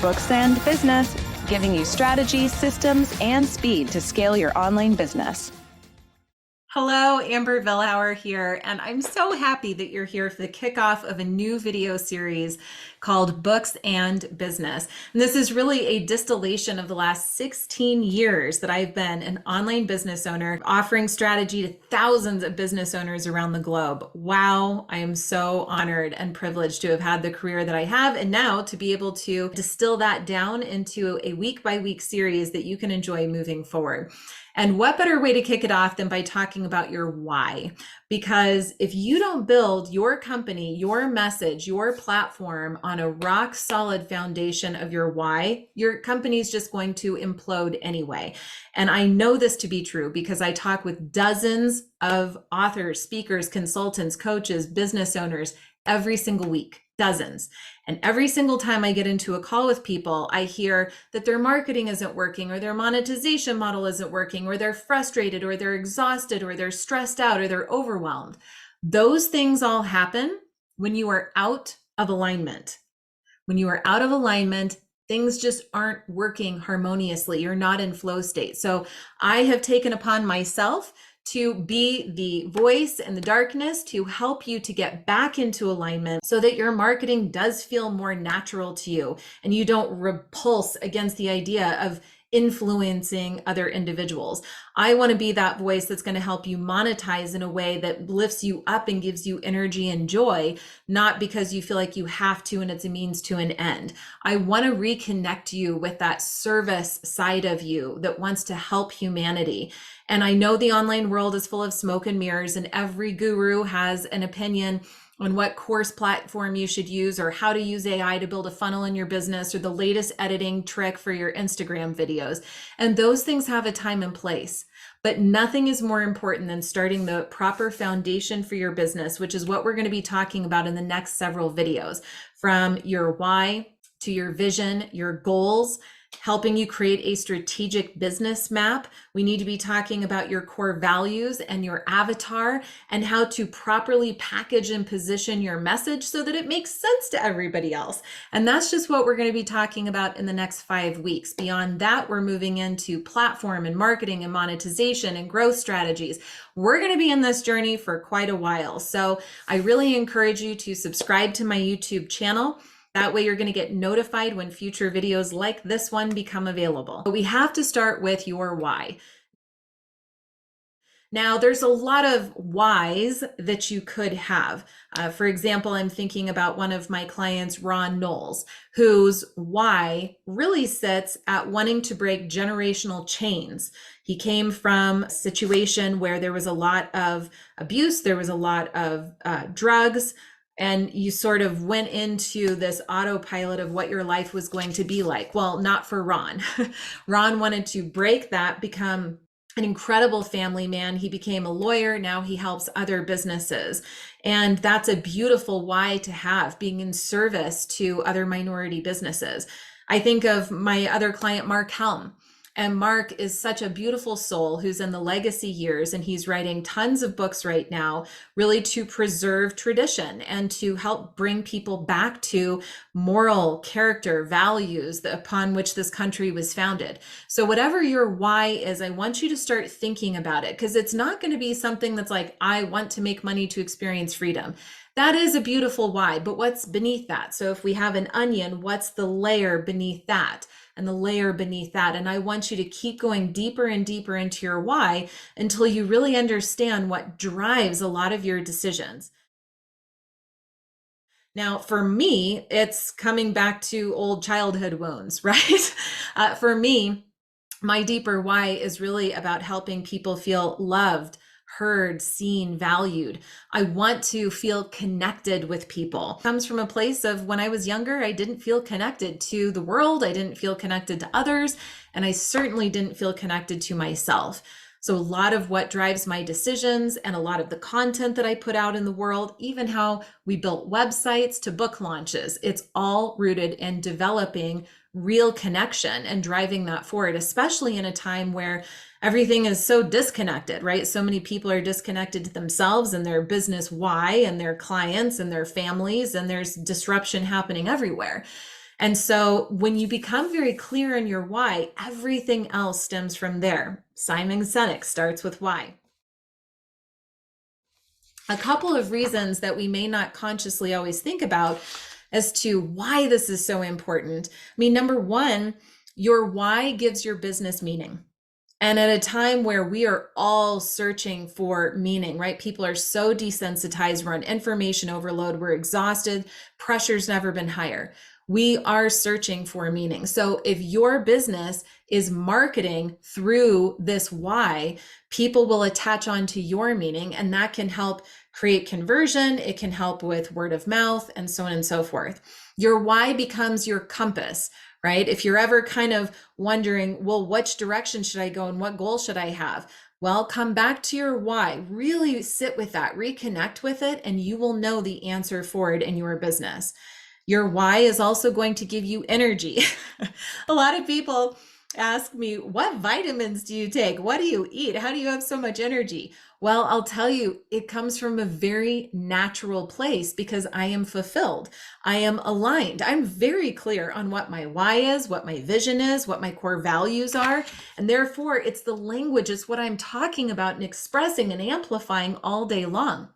Books and Business, giving you strategy, systems, and speed to scale your online business. Hello, Amber Villauer here, and I'm so happy that you're here for the kickoff of a new video series called Books and Business. And this is really a distillation of the last 16 years that I've been an online business owner, offering strategy to thousands of business owners around the globe. Wow, I am so honored and privileged to have had the career that I have, and now to be able to distill that down into a week-by-week series that you can enjoy moving forward. And what better way to kick it off than by talking about your why? Because if you don't build your company, your message, your platform on a rock solid foundation of your why, your company is just going to implode anyway. And I know this to be true because I talk with dozens of authors, speakers, consultants, coaches, business owners every single week, dozens. And every single time I get into a call with people, I hear that their marketing isn't working, or their monetization model isn't working, or they're frustrated, or they're exhausted, or they're stressed out, or they're overwhelmed. Those things all happen when you are out of alignment. When you are out of alignment, things just aren't working harmoniously. You're not in flow state. So I have taken upon myself to be the voice in the darkness to help you to get back into alignment so that your marketing does feel more natural to you and you don't repulse against the idea of influencing other individuals. I want to be that voice that's going to help you monetize in a way that lifts you up and gives you energy and joy, not because you feel like you have to and it's a means to an end. I want to reconnect you with that service side of you that wants to help humanity. And I know the online world is full of smoke and mirrors, and every guru has an opinion on what course platform you should use, or how to use AI to build a funnel in your business, or the latest editing trick for your Instagram videos. And those things have a time and place. But nothing is more important than starting the proper foundation for your business, which is what we're going to be talking about in the next several videos. From your why to your vision, your goals, helping you create a strategic business map. We need to be talking about your core values and your avatar and how to properly package and position your message so that it makes sense to everybody else. And that's just what we're going to be talking about in the next 5 weeks. Beyond that, we're moving into platform and marketing and monetization and growth strategies. We're going to be in this journey for quite a while. So I really encourage you to subscribe to my YouTube channel. That way you're going to get notified when future videos like this one become available. But we have to start with your why. Now, there's a lot of whys that you could have. For example, I'm thinking about one of my clients, Ron Knowles, whose why really sits at wanting to break generational chains. He came from a situation where there was a lot of abuse, there was a lot of drugs, and you sort of went into this autopilot of what your life was going to be like. Well, not for Ron. Ron wanted to break that, become an incredible family man. He became a lawyer. Now he helps other businesses. And that's a beautiful why to have, being in service to other minority businesses. I think of my other client, Mark Helm. And Mark is such a beautiful soul who's in the legacy years, and he's writing tons of books right now, really to preserve tradition and to help bring people back to moral character, values upon which this country was founded. So whatever your why is, I want you to start thinking about it, because it's not going to be something that's like, I want to make money to experience freedom. That is a beautiful why, but what's beneath that? So if we have an onion, what's the layer beneath that? And the layer beneath that. And I want you to keep going deeper and deeper into your why until you really understand what drives a lot of your decisions. Now, for me, it's coming back to old childhood wounds, right? For me, my deeper why is really about helping people feel loved, heard, seen, valued. I want to feel connected with people. It comes from a place of when I was younger, I didn't feel connected to the world. I didn't feel connected to others. And I certainly didn't feel connected to myself. So a lot of what drives my decisions and a lot of the content that I put out in the world, even how we built websites to book launches, it's all rooted in developing real connection and driving that forward, especially in a time where everything is so disconnected, right? So many people are disconnected to themselves and their business why and their clients and their families, and there's disruption happening everywhere. And so when you become very clear in your why, everything else stems from there. Simon Sinek starts with why. A couple of reasons that we may not consciously always think about as to why this is so important. I mean, number one, your why gives your business meaning. And at a time where we are all searching for meaning, right? People are so desensitized. We're on information overload. We're exhausted. Pressure's never been higher. We are searching for meaning. So if your business is marketing through this why, people will attach on to your meaning, and that can help create conversion. It can help with word of mouth and so on and so forth. Your why becomes your compass, right? If you're ever kind of wondering, well, which direction should I go and what goal should I have? Well, come back to your why, really sit with that, reconnect with it, and you will know the answer for it in your business. Your why is also going to give you energy. A lot of people ask me, what vitamins do you take? What do you eat? How do you have so much energy? Well, I'll tell you, it comes from a very natural place because I am fulfilled. I am aligned. I'm very clear on what my why is, what my vision is, what my core values are. And therefore, it's the language, it's what I'm talking about and expressing and amplifying all day long.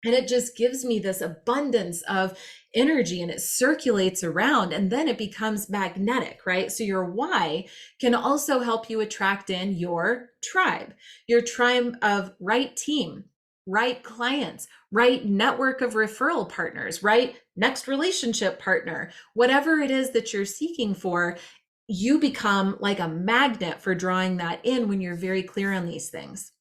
And it just gives me this abundance of energy and it circulates around and then it becomes magnetic, right? So your why can also help you attract in your tribe of right team, right clients, right network of referral partners, right next relationship partner, whatever it is that you're seeking for. You become like a magnet for drawing that in when you're very clear on these things.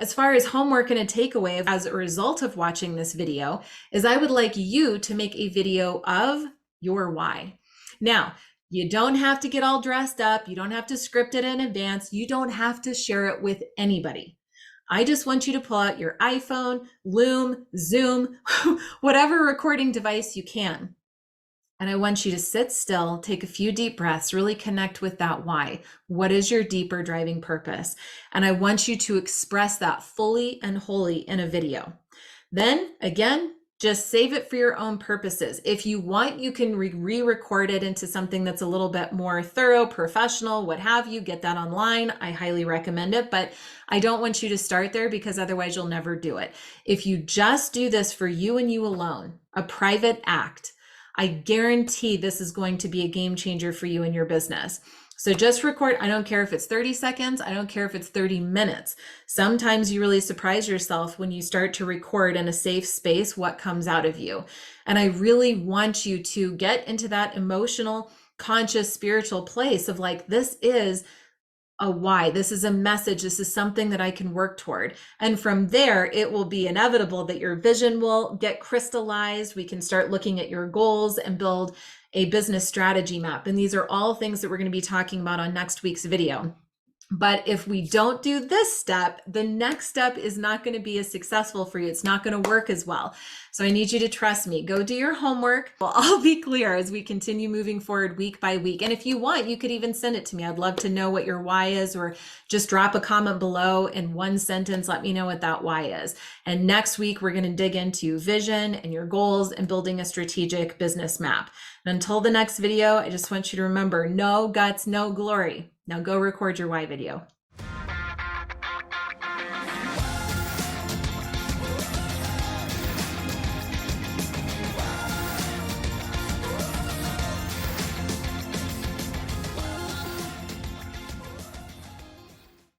As far as homework and a takeaway as a result of watching this video is I would like you to make a video of your why. Now, you don't have to get all dressed up. You don't have to script it in advance. You don't have to share it with anybody. I just want you to pull out your iPhone, Loom, Zoom, whatever recording device you can. And I want you to sit still, take a few deep breaths, really connect with that why. What is your deeper driving purpose? And I want you to express that fully and wholly in a video. Then again, just save it for your own purposes. If you want, you can re-record it into something that's a little bit more thorough, professional, what have you. Get that online. I highly recommend it, but I don't want you to start there because otherwise you'll never do it. If you just do this for you and you alone, a private act, I guarantee this is going to be a game changer for you and your business. So just record. I don't care if it's 30 seconds. I don't care if it's 30 minutes. Sometimes you really surprise yourself when you start to record in a safe space what comes out of you. And I really want you to get into that emotional, conscious, spiritual place of like, this is a why. This is a message. This is something that I can work toward. And from there, it will be inevitable that your vision will get crystallized. We can start looking at your goals and build a business strategy map. And these are all things that we're going to be talking about on next week's video. But if we don't do this step, the next step is not going to be as successful for you. It's not going to work as well. So I need you to trust me. Go do your homework. Well, I'll be clear as we continue moving forward week by week. And if you want, you could even send it to me. I'd love to know what your why is, or just drop a comment below in one sentence. Let me know what that why is. And next week, we're going to dig into vision and your goals and building a strategic business map. And until the next video, I just want you to remember, no guts, no glory. Now go record your why video.